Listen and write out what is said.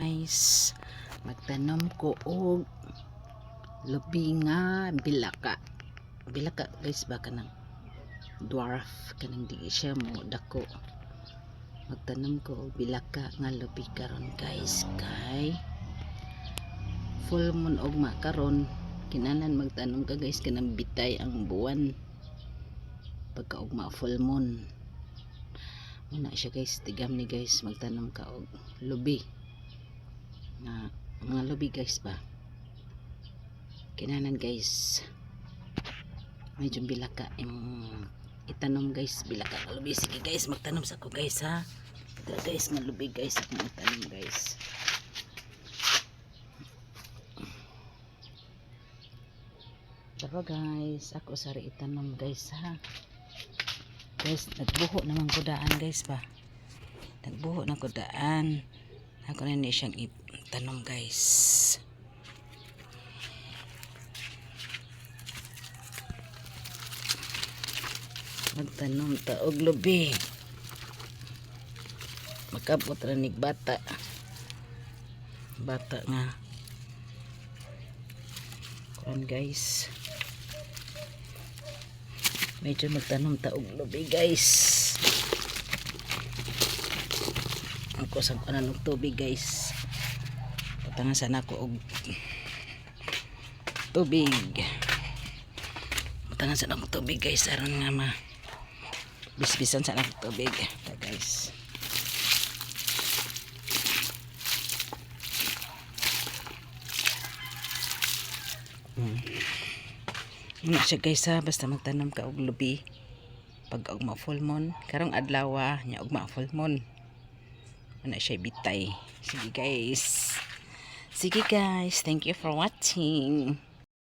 guys, magtanom ko og lubi nga bilaka guys, ba kanang dwarf kanang di siya mo dako. Magtanom ko og bilaka nga lubi karon guys, kay full moon og makaron kinahanglan magtanom ka guys kanang bitay ang buwan pagka ugma full moon. Muna siya guys, tigam ni guys, magtanom ka og lubi nga mga lubi guys ba, kinanan guys medyo bilaka itanom guys, bilaka nga lubi. Sige guys, magtanom sa ko guys ha. Ito guys nga lubi guys akong itanom guys. Pero guys, ako sari itanom guys ha. Guys, nagbuho naman ko daan guys ba. Nagbuho na ko daan. Ako na ni siyang itanom guys. Magtanom ta og lubi. Makabot ra nig bata. Bata nga. Kuan guys. Medyo magtanom ta og lubi guys. Ako sa kanan og tubig guys. Patangan sana ko og tubig. Patangan sana og tubig guys aron nga ma bisbisan sana og tubig ta guys. Muna siya guys ha, basta magtanom ka og lubi pag ugma full moon. Karong adlaw nya ugma full moon. Muna siya bitay. Sige guys. Sige guys, thank you for watching.